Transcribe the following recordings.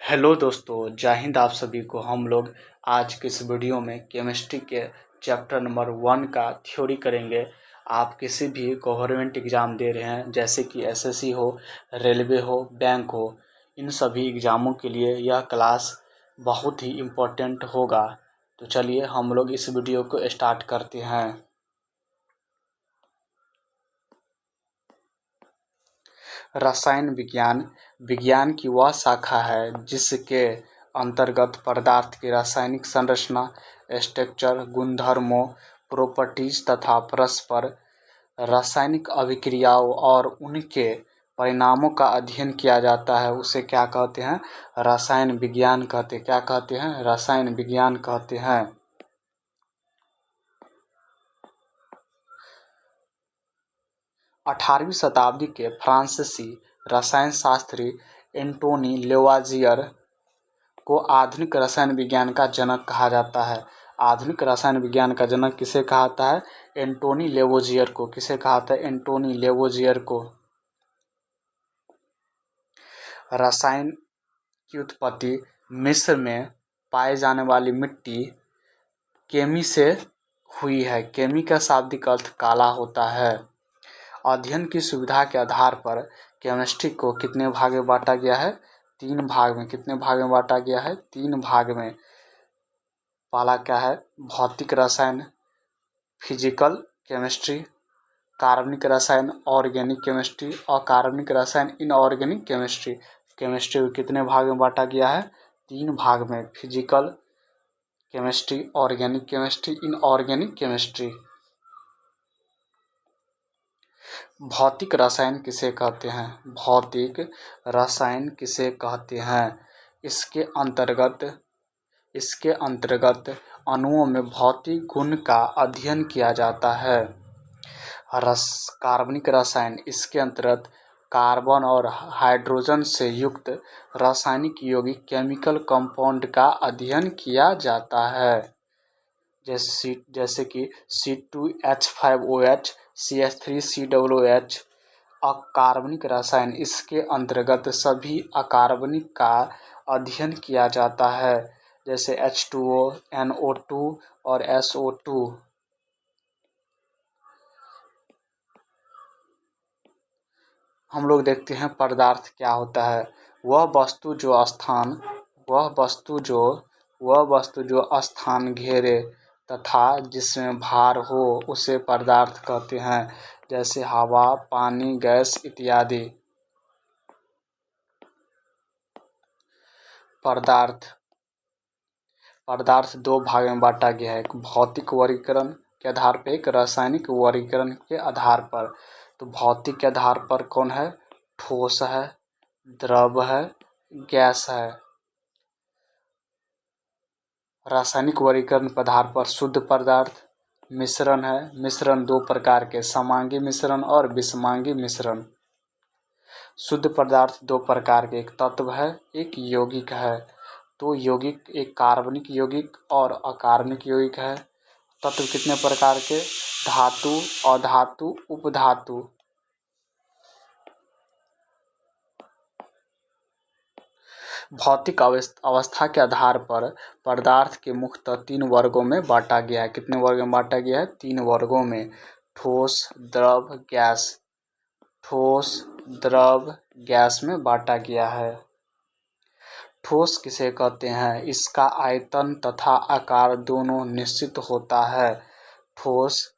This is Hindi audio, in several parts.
हेलो दोस्तों, जय हिंद। आप सभी को हम लोग आज के इस वीडियो में केमिस्ट्री के चैप्टर नंबर 1 का थ्योरी करेंगे। आप किसी भी गवर्नमेंट एग्ज़ाम दे रहे हैं, जैसे कि एसएससी हो, रेलवे हो, बैंक हो, इन सभी एग्ज़ामों के लिए यह क्लास बहुत ही इम्पोर्टेंट होगा। तो चलिए हम लोग इस वीडियो को स्टार्ट करते हैं। रसायन विज्ञान विज्ञान की वह शाखा है जिसके अंतर्गत पदार्थ की रासायनिक संरचना, स्ट्रक्चर, गुणधर्मों, प्रॉपर्टीज तथा परस्पर रासायनिक अभिक्रियाओं और उनके परिणामों का अध्ययन किया जाता है। उसे क्या कहते हैं? रसायन विज्ञान कहते हैं। क्या कहते हैं? रसायन विज्ञान कहते हैं। 18वीं शताब्दी के फ्रांसीसी रसायन शास्त्री एंटोनी लेवाजियर को आधुनिक रसायन विज्ञान का जनक कहा जाता है। आधुनिक रसायन विज्ञान का जनक किसे कहा जाता है? एंटोनी लेवोजियर को। किसे कहा जाता है? एंटोनी लेवोजियर को। रसायन की उत्पत्ति मिस्र में पाए जाने वाली मिट्टी केमी से हुई है। केमी का शाब्दिक अर्थ काला होता है। अध्ययन की सुविधा के आधार पर केमिस्ट्री को कितने भाग में बांटा गया है? 3 भाग में। कितने भाग में बांटा गया है? 3 भाग में। पहला क्या है? भौतिक रसायन, फिजिकल केमिस्ट्री, कार्बनिक रसायन, ऑर्गेनिक केमिस्ट्री, अकार्बनिक रसायन, इनऑर्गेनिक केमिस्ट्री। केमिस्ट्री को कितने भाग में बांटा गया है? 3 भाग में। Physical chemistry, organic chemistry, inorganic chemistry. भौतिक रसायन किसे कहते हैं? भौतिक रसायन किसे कहते हैं? इसके अंतर्गत अणुओं में भौतिक गुण का अध्ययन किया जाता है। कार्बनिक रसायन, इसके अंतर्गत कार्बन और हाइड्रोजन से युक्त रासायनिक यौगिक केमिकल कंपाउंड का अध्ययन किया जाता है, जैसे कि C2H5OH, CH3COOH। अकार्बनिक रसायन, इसके अंतर्गत सभी अकार्बनिक का अध्ययन किया जाता है, जैसे H2O, NO2 और SO2। हम लोग देखते हैं पदार्थ क्या होता है। वह वस्तु जो स्थान घेरे तथा जिसमें भार हो उसे पदार्थ कहते हैं, जैसे हवा, पानी, गैस इत्यादि। पदार्थ 2 भाग में बांटा गया है, एक भौतिक वर्गीकरण के आधार पर, एक रासायनिक वर्गीकरण के आधार पर। तो भौतिक के आधार पर कौन है? ठोस है, द्रव है, गैस है। रासायनिक वर्गीकरण के आधार पर शुद्ध पदार्थ, मिश्रण है। मिश्रण 2 प्रकार के, समांगी मिश्रण और विषमांगी मिश्रण। शुद्ध पदार्थ 2 प्रकार के, एक तत्व है, एक यौगिक है। तो यौगिक एक कार्बनिक यौगिक और अकार्बनिक यौगिक है। तत्व कितने प्रकार के? धातु, अधातु, उपधातु। भौतिक अवस्था के आधार पर पदार्थ के मुख्यतः 3 वर्गों में बांटा गया है। कितने वर्ग में बांटा गया है? 3 वर्गों में। ठोस, द्रव, गैस। ठोस, द्रव, गैस में बांटा गया है। ठोस किसे कहते हैं? इसका आयतन तथा आकार दोनों निश्चित होता है। ठोस,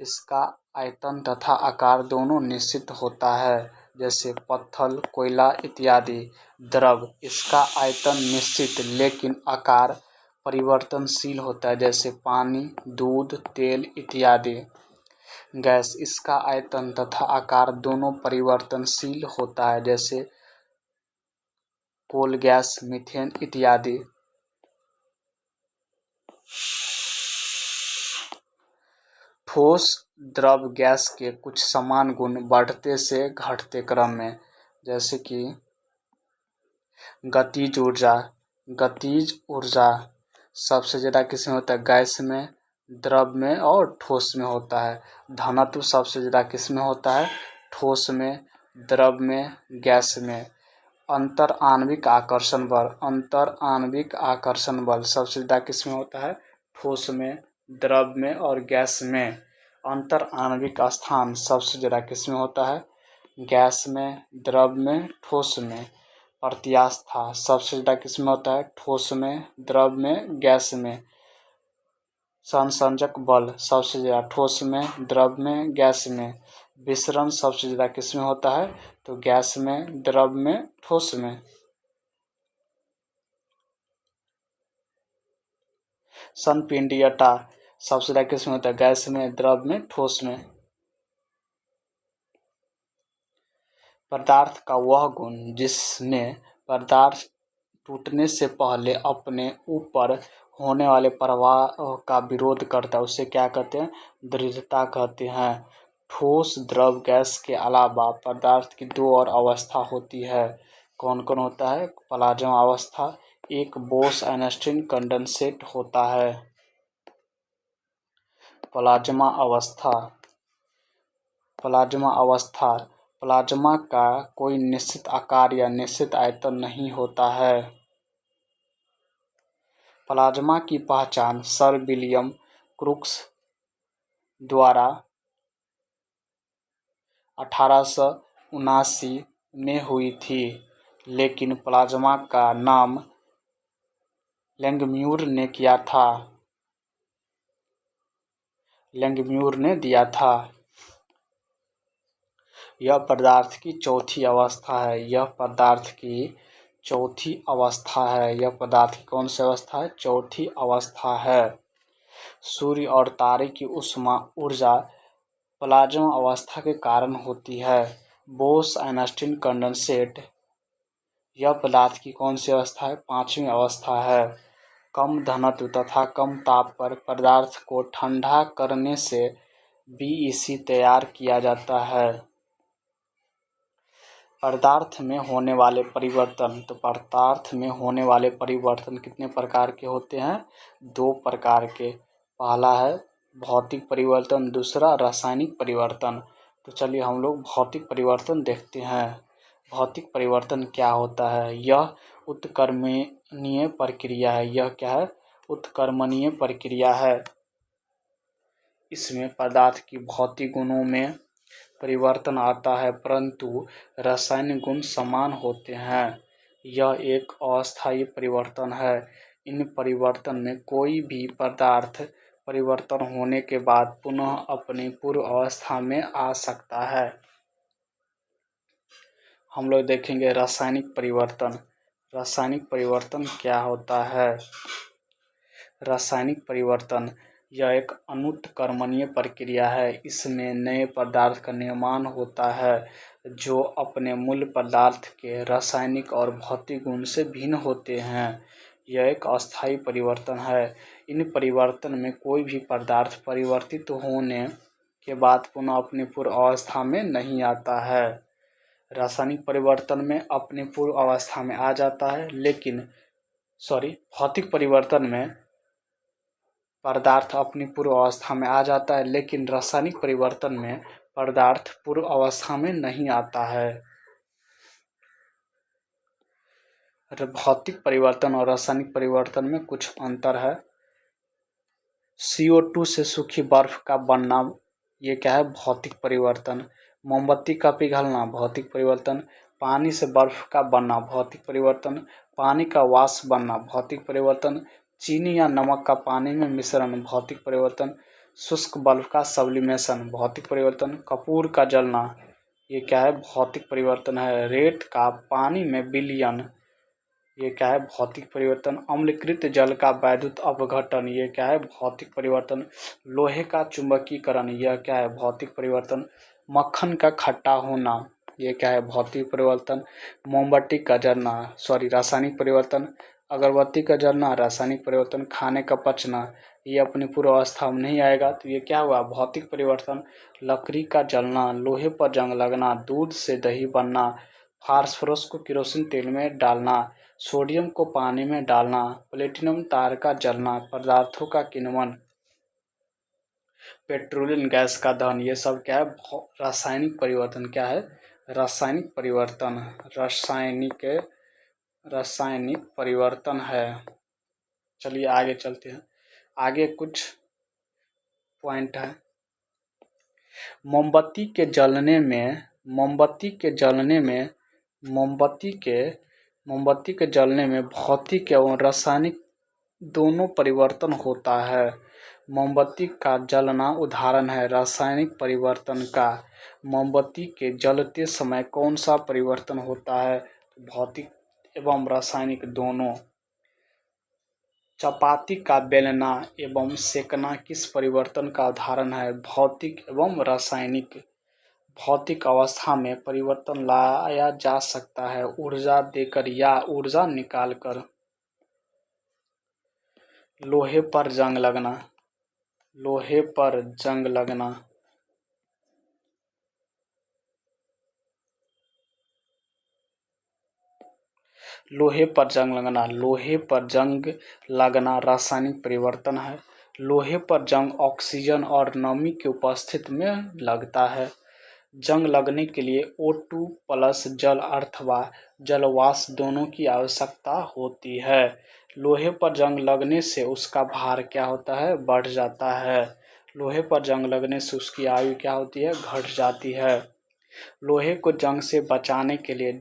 इसका आयतन तथा आकार दोनों निश्चित होता है, जैसे पत्थर, कोयला इत्यादि। द्रव, इसका आयतन निश्चित लेकिन आकार परिवर्तनशील होता है, जैसे पानी, दूध, तेल इत्यादि। गैस, इसका आयतन तथा आकार दोनों परिवर्तनशील होता है, जैसे कोल गैस, मीथेन इत्यादि। ठोस, द्रव, गैस के कुछ समान गुण बढ़ते से घटते क्रम में, जैसे कि गतिज ऊर्जा सबसे ज़्यादा किसमें होता है? गैस में, द्रव में और ठोस में होता है। घनत्व सबसे ज़्यादा किसमें होता है? ठोस में, द्रव में, गैस में। अंतर आणविक आकर्षण बल। अंतर आणविक आकर्षण बल सबसे ज़्यादा किस में होता है? ठोस में, द्रव में और गैस में। अंतर आणविक स्थान सबसे ज़्यादा किस में होता है? गैस में, द्रव में, ठोस में। प्रत्यास्था सबसे ज़्यादा किस में होता है? ठोस में, द्रव में, गैस में। संसंजक बल सबसे ज़्यादा ठोस में, द्रव में, गैस में। विसरण सबसे ज़्यादा किस में होता है? तो गैस में, द्रव में, ठोस में। संपीड्यता सबसे ज़्यादा किस में होता है? गैस में, द्रव में, ठोस में। पदार्थ का वह गुण जिसमें पदार्थ टूटने से पहले अपने ऊपर होने वाले प्रवाह का विरोध करता है, उसे क्या कहते हैं? दृढ़ता कहते हैं। ठोस, द्रव, गैस के अलावा पदार्थ की दो और अवस्था होती है। कौन कौन होता है? प्लाज्मा अवस्था, एक बोस-आइंस्टीन कंडेंसेट होता है। प्लाज्मा अवस्था। प्लाज्मा अवस्था। प्लाज्मा का कोई निश्चित आकार या निश्चित आयतन नहीं होता है। प्लाज्मा की पहचान सर विलियम क्रूक्स द्वारा 1879 में हुई थी, लेकिन प्लाज्मा का नाम लैंगम्यूर ने किया था। लैंगम्यूर ने दिया था। यह पदार्थ की चौथी अवस्था है। यह पदार्थ की चौथी अवस्था है। यह पदार्थ की कौन सी अवस्था है? चौथी अवस्था है। सूर्य और तारे की ऊष्मा ऊर्जा प्लाज्मा अवस्था के कारण होती है। बोस-आइंस्टीन कंडेंसेट यह पदार्थ की कौन सी अवस्था है? पांचवी अवस्था है। कम घनत्व तथा कम ताप पर पदार्थ को ठंडा करने से बीईसी तैयार किया जाता है। पदार्थ में होने वाले परिवर्तन। तो पदार्थ में होने वाले परिवर्तन कितने प्रकार के होते हैं? दो प्रकार के। पहला है भौतिक परिवर्तन, दूसरा रासायनिक परिवर्तन। तो चलिए हम लोग भौतिक परिवर्तन देखते हैं। भौतिक परिवर्तन क्या होता है? यह उत्क्रमणीय प्रक्रिया है। यह क्या है? उत्क्रमणीय प्रक्रिया है। इसमें पदार्थ की भौतिक गुणों में परिवर्तन आता है, परंतु रासायनिक गुण समान होते हैं। यह एक अस्थायी परिवर्तन है। इन परिवर्तन में कोई भी पदार्थ परिवर्तन होने के बाद पुनः अपनी पूर्व अवस्था में आ सकता है। हम लोग देखेंगे रासायनिक परिवर्तन। रासायनिक परिवर्तन क्या होता है? रासायनिक परिवर्तन यह एक अनुत्क्रमणीय प्रक्रिया है। इसमें नए पदार्थ का निर्माण होता है जो अपने मूल पदार्थ के रासायनिक और भौतिक गुण से भिन्न होते हैं। यह एक अस्थायी परिवर्तन है। इन परिवर्तन में कोई भी पदार्थ परिवर्तित होने के बाद पुनः अपनी पूर्व अवस्था में नहीं आता है। रासायनिक परिवर्तन में अपनी पूर्व अवस्था में आ जाता है, लेकिन भौतिक परिवर्तन में पदार्थ अपनी पूर्व अवस्था में आ जाता है, लेकिन रासायनिक परिवर्तन में पदार्थ पूर्व अवस्था में नहीं आता है। भौतिक परिवर्तन और रासायनिक परिवर्तन में कुछ अंतर है। CO2 से सूखी बर्फ का बनना, ये क्या है? भौतिक परिवर्तन। मोमबत्ती का पिघलना, भौतिक परिवर्तन। पानी से बर्फ का बनना, भौतिक परिवर्तन। पानी का वाष्प बनना, भौतिक परिवर्तन। चीनी या नमक का पानी में मिश्रण, भौतिक परिवर्तन। शुष्क बर्फ का सब्लिमेशन, भौतिक परिवर्तन। कपूर का जलना, ये क्या है? भौतिक परिवर्तन है। रेत का पानी में विलयन, ये क्या है? भौतिक परिवर्तन। अम्लीकृत जल का वैद्युत अपघटन, ये क्या है? भौतिक परिवर्तन। लोहे का चुंबकीकरण, यह क्या है? भौतिक परिवर्तन। मक्खन का खट्टा होना, ये क्या है? भौतिक परिवर्तन। मोमबत्ती का जलना, रासायनिक परिवर्तन। अगरबत्ती का जलना, रासायनिक परिवर्तन। खाने का पचना, ये अपनी पूर्व अवस्था में नहीं आएगा, तो ये क्या हुआ? भौतिक परिवर्तन। लकड़ी का जलना, लोहे पर जंग लगना, दूध से दही बनना, फास्फोरस को केरोसिन तेल में डालना, सोडियम को पानी में डालना, प्लेटिनम तार का जलना, पदार्थों का किण्वन, पेट्रोलियम गैस का दहन, ये सब क्या है? रासायनिक परिवर्तन क्या है? रासायनिक परिवर्तन, रासायनिक परिवर्तन है। चलिए आगे चलते हैं। आगे कुछ पॉइंट है। मोमबत्ती के जलने में भौतिक एवं रासायनिक दोनों परिवर्तन होता है। मोमबत्ती का जलना उदाहरण है रासायनिक परिवर्तन का। मोमबत्ती के जलते समय कौन सा परिवर्तन होता है? भौतिक एवं रासायनिक दोनों। चपाती का बेलना एवं सेकना किस परिवर्तन का उदाहरण है? भौतिक एवं रासायनिक। भौतिक अवस्था में परिवर्तन लाया जा सकता है ऊर्जा देकर या ऊर्जा निकालकर। लोहे पर जंग लगना, लोहे पर जंग लगना। लोहे पर जंग लगना रासायनिक परिवर्तन है। लोहे पर जंग ऑक्सीजन और नमी की उपस्थिति में लगता है। जंग लगने के लिए O2 प्लस जल अथवा जलवाष्प दोनों की आवश्यकता होती है। लोहे पर जंग लगने से उसका भार क्या होता है? बढ़ जाता है। लोहे पर जंग लगने से उसकी आयु क्या होती है? घट जाती है। लोहे को जंग से बचाने के लिए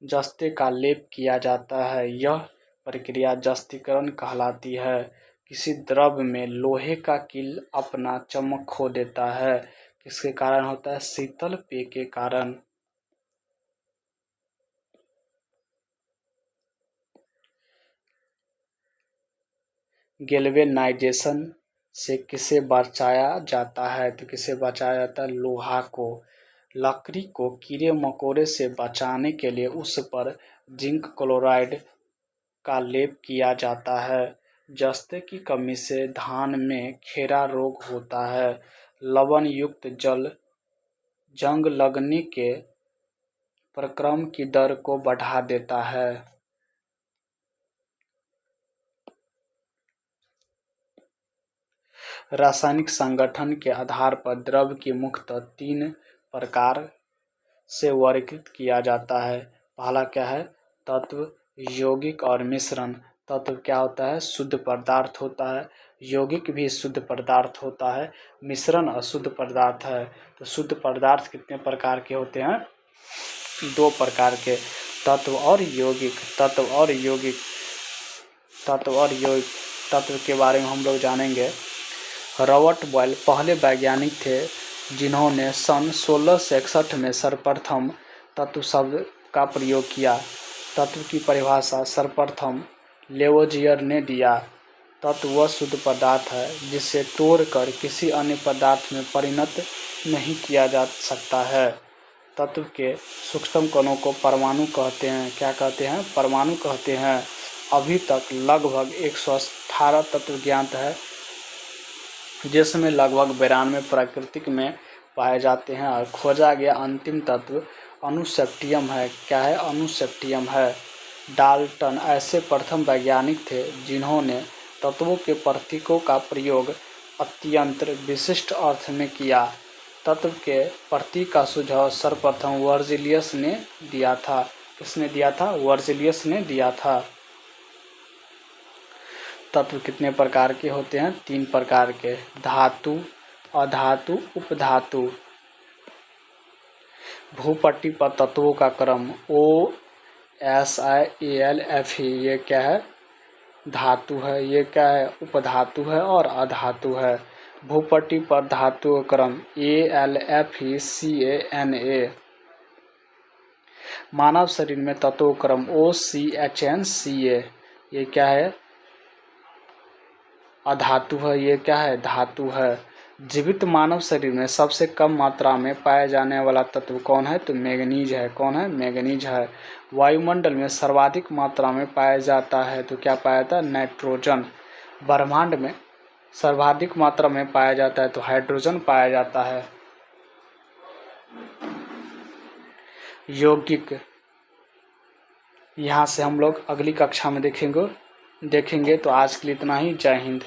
जस्ते का लेप किया जाता है। यह प्रक्रिया जस्तीकरण कहलाती है। किसी द्रव में लोहे का कील अपना चमक खो देता है, किसके कारण होता है? शीतल पेय के कारण। गैल्वेनाइजेशन से किसे बचाया जाता है? तो किसे बचाया जाता है? लोहा को। लकड़ी को कीड़े मकोड़े से बचाने के लिए उस पर जिंक क्लोराइड का लेप किया जाता है। जस्ते की कमी से धान में खेरा रोग होता है। लवण युक्त जल जंग लगने के प्रक्रम की दर को बढ़ा देता है। रासायनिक संगठन के आधार पर द्रव की मुख्यतः 3 प्रकार से वर्गीकृत किया जाता है। पहला क्या है? तत्व, यौगिक और मिश्रण। तत्व क्या होता है? शुद्ध पदार्थ होता है। यौगिक भी शुद्ध पदार्थ होता है। मिश्रण अशुद्ध पदार्थ है। तो शुद्ध पदार्थ कितने प्रकार के होते हैं? 2 प्रकार के, तत्व और यौगिक। तत्व के बारे में हम लोग जानेंगे। रॉबर्ट बॉयल पहले वैज्ञानिक थे जिन्होंने सन 1661 में सर्वप्रथम तत्व शब्द का प्रयोग किया। तत्व की परिभाषा सर्वप्रथम लेवोजियर ने दिया। तत्व वह शुद्ध पदार्थ है जिसे तोड़कर किसी अन्य पदार्थ में परिणत नहीं किया जा सकता है। तत्व के सूक्ष्म कणों को परमाणु कहते हैं। क्या कहते हैं? परमाणु कहते हैं। अभी तक लगभग 118 तत्व ज्ञात है, जिसमें लगभग 92 प्राकृतिक में पाए जाते हैं और खोजा गया अंतिम तत्व अणुसेप्टियम है। क्या है? अणुसेप्टियम है। डाल्टन ऐसे प्रथम वैज्ञानिक थे जिन्होंने तत्वों के प्रतीकों का प्रयोग अत्यंत विशिष्ट अर्थ में किया। तत्व के प्रतीक का सुझाव सर्वप्रथम वर्जिलियस ने दिया था। किसने दिया था? वर्जिलियस ने दिया था। तत्व कितने प्रकार के होते हैं? 3 प्रकार के। धातु, अधातु, उपधातु। भूपट्टी पर तत्वों का क्रम OSIALFE ये क्या है? धातु है। ये क्या है? उपधातु है और अधातु है। भूपट्टी पर धातु का क्रम ALFECANA। मानव शरीर में तत्वों का क्रम OCHNCA। ये क्या है? अधातु है। ये क्या है? धातु है। जीवित मानव शरीर में सबसे कम मात्रा में पाया जाने वाला तत्व कौन है? तो मैंगनीज है। कौन है? मैंगनीज है। वायुमंडल में सर्वाधिक मात्रा में पाया जाता है तो क्या पाया जाता है? नाइट्रोजन। ब्रह्मांड में सर्वाधिक मात्रा में पाया जाता है तो हाइड्रोजन पाया जाता है। यौगिक यहाँ से हम लोग अगली कक्षा में देखेंगे। तो आज के लिए इतना ही। जय हिंद।